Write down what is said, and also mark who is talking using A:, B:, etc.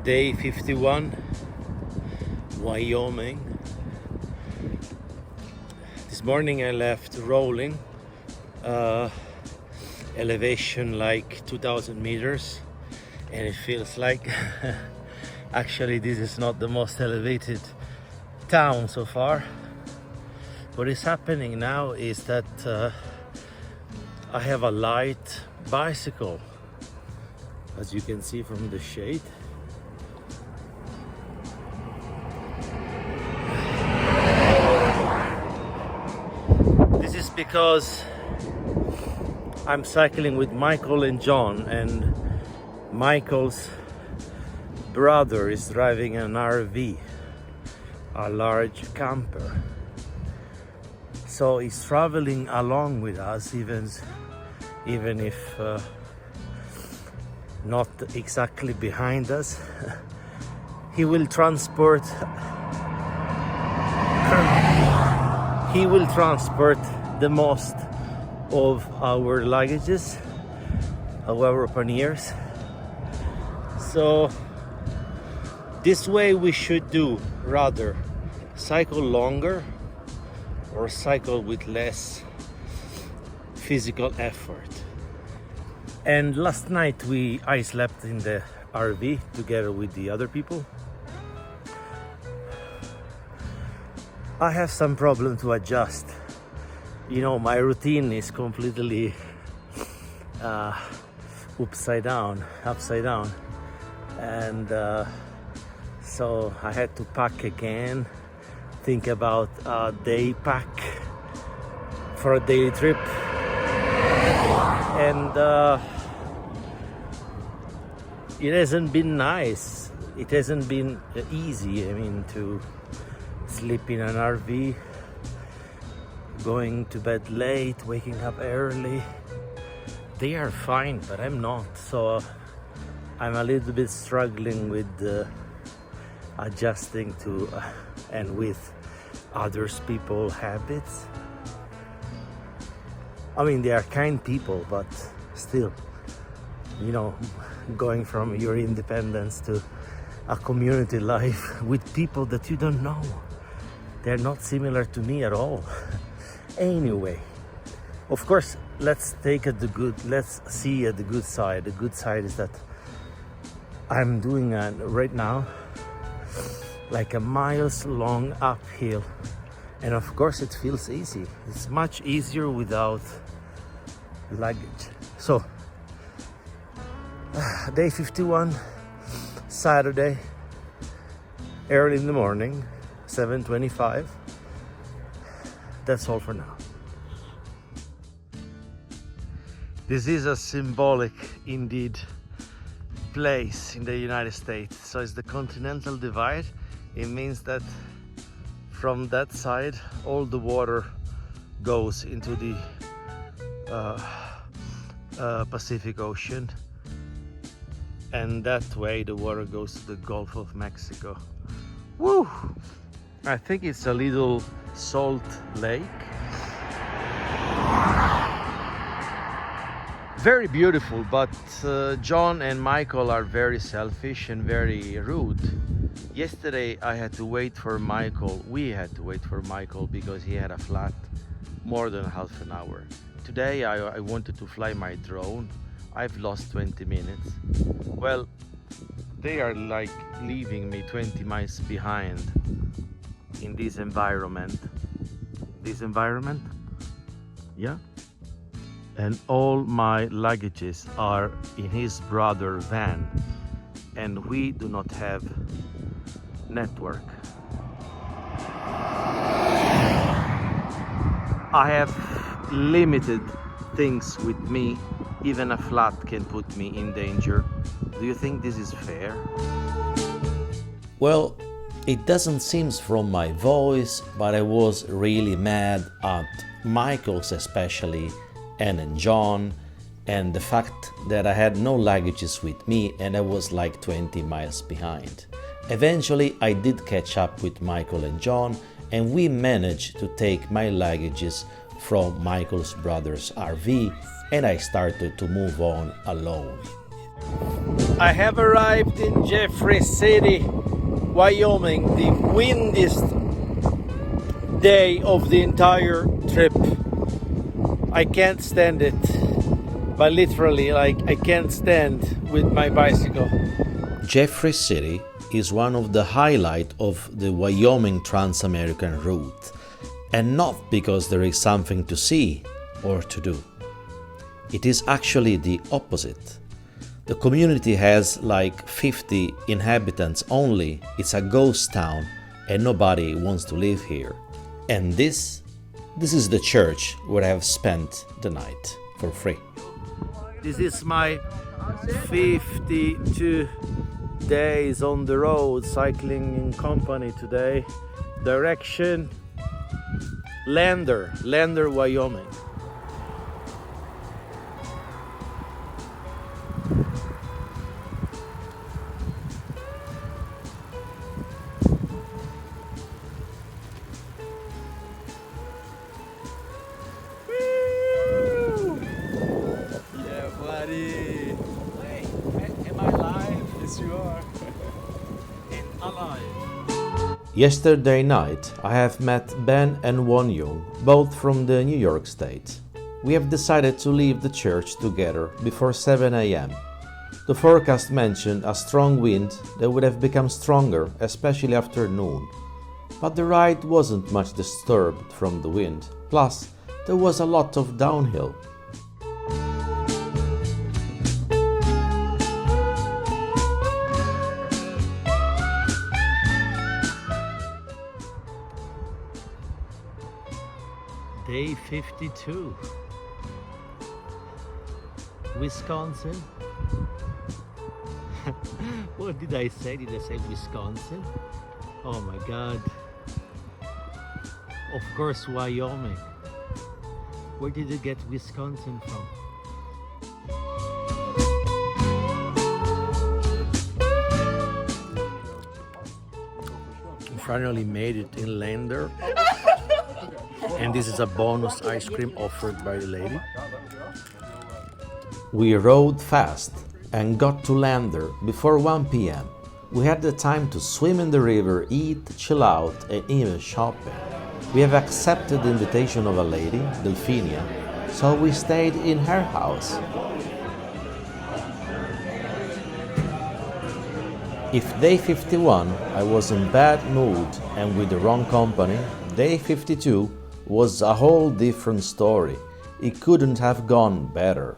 A: Day 51, Wyoming. This morning I left Rawlins, elevation like 2,000 meters, and it feels like actually this is not the most elevated town so far. What is happening now is that I have a light bicycle, as you can see from the shade. This is because I'm cycling with Michael and John, and Michael's brother is driving an RV, a large camper. So he's traveling along with us, even if not exactly behind us. He will transport the most of our luggages, our panniers. So this way we should do rather cycle longer or cycle with less physical effort. And last night I slept in the RV together with the other people. I have some problem to adjust. You know, my routine is completely upside down, and so I had to pack again, think about a day pack for a daily trip, and it hasn't been nice. It hasn't been easy. I mean, to sleep in an RV, going to bed late, waking up early. They are fine, but I'm not. So I'm a little bit struggling with adjusting to and with others people's habits. I mean, they are kind people, but still, you know, going from your independence to a community life with people that you don't know. They're not similar to me at all. Anyway, of course, let's see at the good side. The good side is that I'm doing right now like a miles long uphill, and of course it feels easy. It's much easier without luggage. So day 51, Saturday, early in the morning, 7:25. That's all for now. This is a symbolic, indeed, place in the United States. So it's the Continental Divide. It means that from that side, all the water goes into the Pacific Ocean, and that way the water goes to the Gulf of Mexico. Woo! I think it's a little salt lake. Very beautiful, but John and Michael are very selfish and very rude. Yesterday I had to wait for Michael. We had to wait for Michael because he had a flat more than half an hour. Today I wanted to fly my drone. I've lost 20 minutes. Well, they are like leaving me 20 miles behind in this environment. Yeah. And all my luggages are in his brother's van, and we do not have network. I have limited things with me. Even a flat can put me in danger. Do you think this is fair?
B: Well, it doesn't seem from my voice, but I was really mad at Michael's especially, and then John, and the fact that I had no luggages with me and I was like 20 miles behind. Eventually I did catch up with Michael and John, and we managed to take my luggages from Michael's brother's RV, and I started to move on alone.
A: I have arrived in Jeffrey City, Wyoming, the windiest day of the entire trip. I can't stand it, but literally, like, I can't stand with my bicycle.
B: Jeffrey City is one of the highlights of the Wyoming TransAmerican route, and not because there is something to see or to do. It is actually the opposite. The community has like 50 inhabitants only, it's a ghost town and nobody wants to live here. And this is the church where I have spent the night for free.
A: This is my 52 days on the road cycling in company today. Direction Lander, Wyoming.
B: Yesterday night I have met Ben and Won Young, both from the New York State. We have decided to leave the church together before 7 a.m. The forecast mentioned a strong wind that would have become stronger, especially after noon. But the ride wasn't much disturbed from the wind, plus there was a lot of downhill.
A: Day 52. Wisconsin. What did I say? Did I say Wisconsin? Oh my god. Of course, Wyoming. Where did you get Wisconsin from? We finally made it in Lander. And this is a bonus ice cream offered by the lady.
B: We rode fast and got to Lander before 1 p.m. We had the time to swim in the river, eat, chill out, and even shopping. We have accepted the invitation of a lady, Delphinia, so we stayed in her house. If day 51 I was in bad mood and with the wrong company, day 52 was a whole different story. It couldn't have gone better.